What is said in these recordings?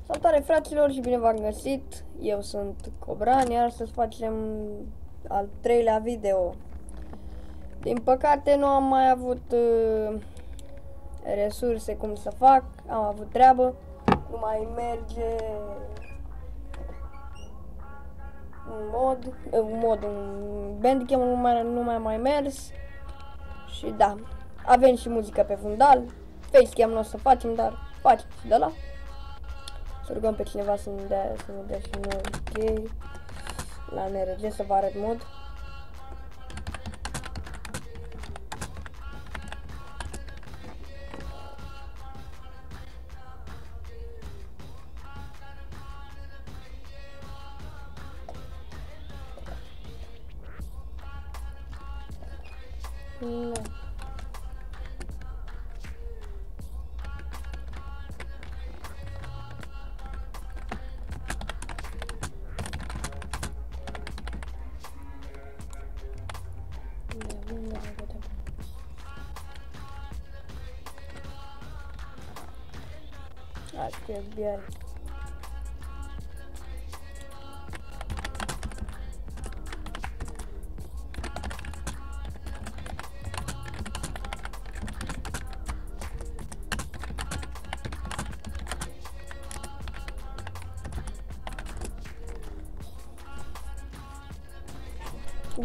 Salutare fraților și bine v-am găsit, eu sunt Cobran, iar astăzi facem al treilea video. Din păcate nu am mai avut resurse cum să fac, am avut treabă, nu mai merge un Bandicam nu mai mers și da, avem și muzică pe fundal, facecam nu o să facem, dar facem și de la. Să rugăm pe cineva să ne dea și noi ok la NRG să vă arăt mod. No. Acho que é FBI.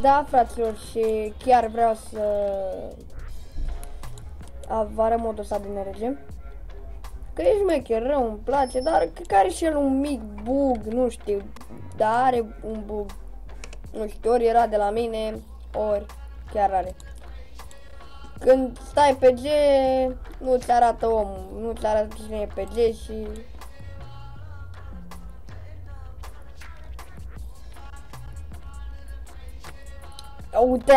Da, fraților, și chiar vreau să vă arăt modul ăsta de NRG. Că e șmecher, rău, îmi place, dar cred că are și el un mic bug, nu știu, dar are un bug. Nu știu, ori era de la mine, ori chiar are. Când stai pe G, nu-ți arată omul, nu-ți arată cine e pe G și... Uite!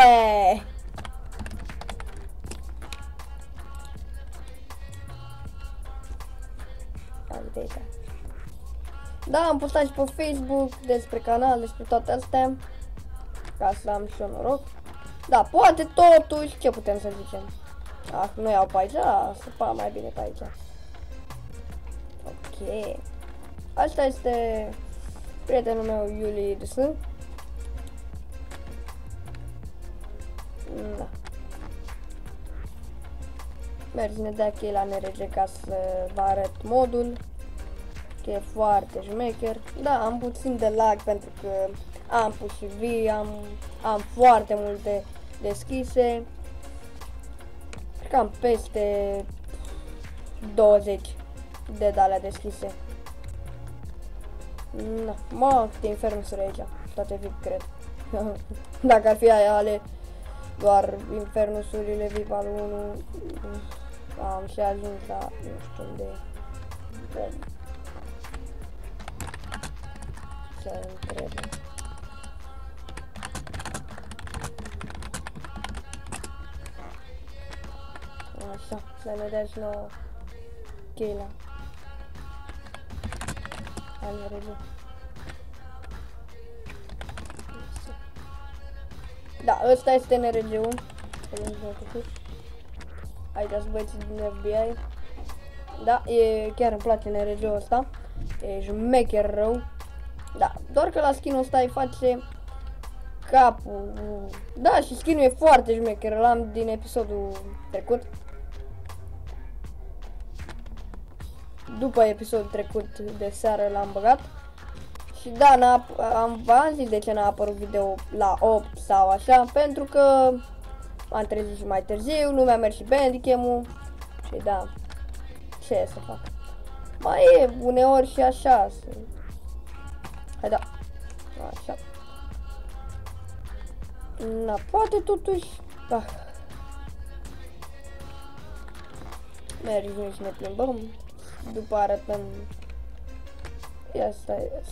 Da, am postat și pe Facebook despre canal, despre toate astea, ca să am și eu noroc. Da, poate totuși, ce putem să zicem? Nu iau pe aici, să fac mai bine pe aici. Ok. Asta este prietenul meu, Iulie DS. Da. Mergem de aici la NRG ca să vă arăt modul. Că e foarte șmecher. Da, am puțin de lag pentru că am pus și V, am foarte multe deschise. Cam peste 20 de alea deschise. Da, mă, câte infernusuri aici. Toate VIP, cred. Dacă ar fi ale doar infernusurile VIP al 1, am și ajuns la nu știu unde e. Să întreb. Așa, să ne dea și nouă cheila. Hai, NRG. Da, ăsta este NRG-ul. Aici sunt băieții din FBI. Da, chiar îmi place NRG-ul ăsta. E șmecher rău. Da, doar că la skin-ul ăsta îi face capul. Da, și skin-ul e foarte șmecher, l-am din episodul trecut. După episodul trecut de seară l-am băgat. Și da, v-am zis de ce n-a apărut video la 8 sau așa, pentru că m-am trezit și mai târziu, nu mi-a mers și Bandicam-ul. Și da, ce să fac? Mai e uneori și așa. Hai da, așa. Na, poate totuși, da. Mergem și ne plimbăm, după arătăm. Ia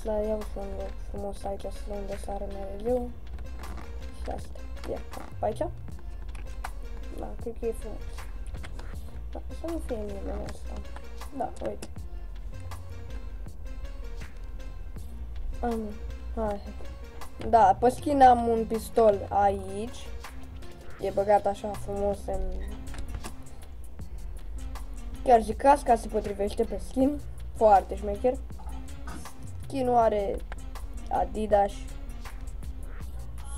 să iau și un loc frumos aici, să unde sară mereu. Și asta, ia, pe aici. Da, cred că e frumos. Da, să nu fie nimeni asta. Da, uite. Hai. Da, pe skin am un pistol aici. E băgat așa frumos în... Chiar și casca se potrivește pe skin. Foarte șmecher. skin-ul are Adidas,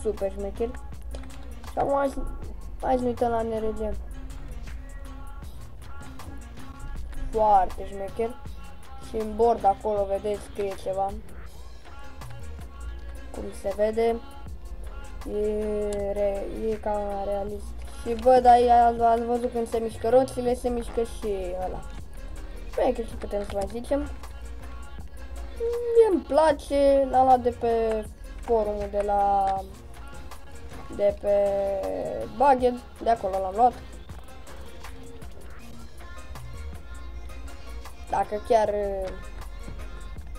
super șmecher. Și acum hai să ne uităm la NRG. Foarte șmecher. Și în bord acolo, vedeți, scrie ceva. Cum se vede. E cam realist. Și văd aici, ați văzut când se mișcă roțile, se mișcă și ăla. Șmecher, ce putem să mai zicem. Mie îmi place, l-am luat de pe forumul de pe Bugged, de acolo l-am luat. Dacă chiar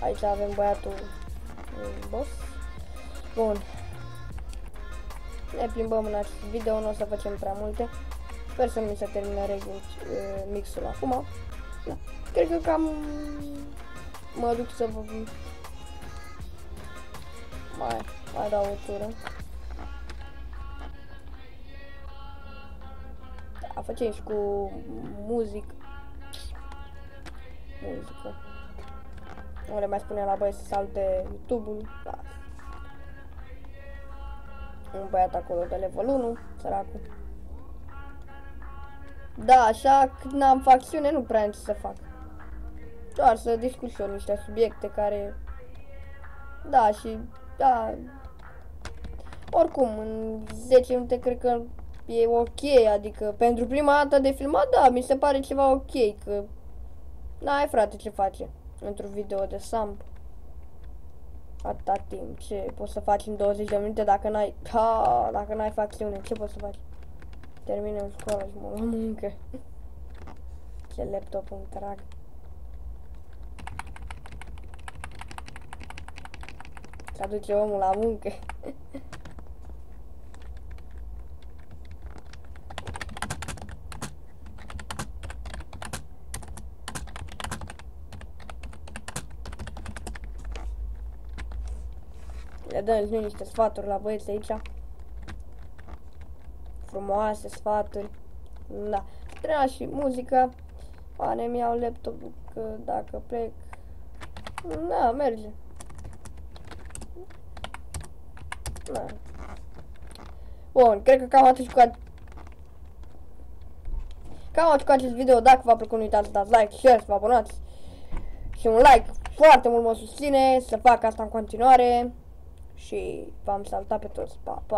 aici avem băiatul boss. Bun. Ne plimbăm în acest video, nu o să facem prea multe. Sper să nu mi se termine mixul acum. Da. Cred că cam mă duc să vă mai dau o tură. Da, facem și cu muzică. Nu le mai spune la băieți să salte YouTube-ul. Da. Un băiat acolo de level 1, săracul. Da, așa când n-am facțiune nu prea am ce să fac. Doar să discut și eu niște subiecte care... Da, și... Da... Oricum, în 10 minute cred că e ok, adică pentru prima dată de filmat, da, mi se pare ceva ok, că... N-ai frate ce face într-un video de Samp. Atâta timp, ce poți să faci în 20 de minute dacă n-ai facțiune, ce poți să faci? Terminăm școala și mă la muncă. Ce laptop îmi trag. Se aduce omul la muncă. Le dăm și niște sfaturi la băieți aici. Frumoase sfaturi. Da. Trebuia și muzica. Ne-mi iau laptopul că dacă plec... Da, merge. Da. Bun, cred că cam atât cu acest video. Dacă v-a plăcut, nu uitați să dați like, share, să vă abonați. Și un like foarte mult mă susține să fac asta în continuare. Și v-am salutat pe toți. Pa, pa!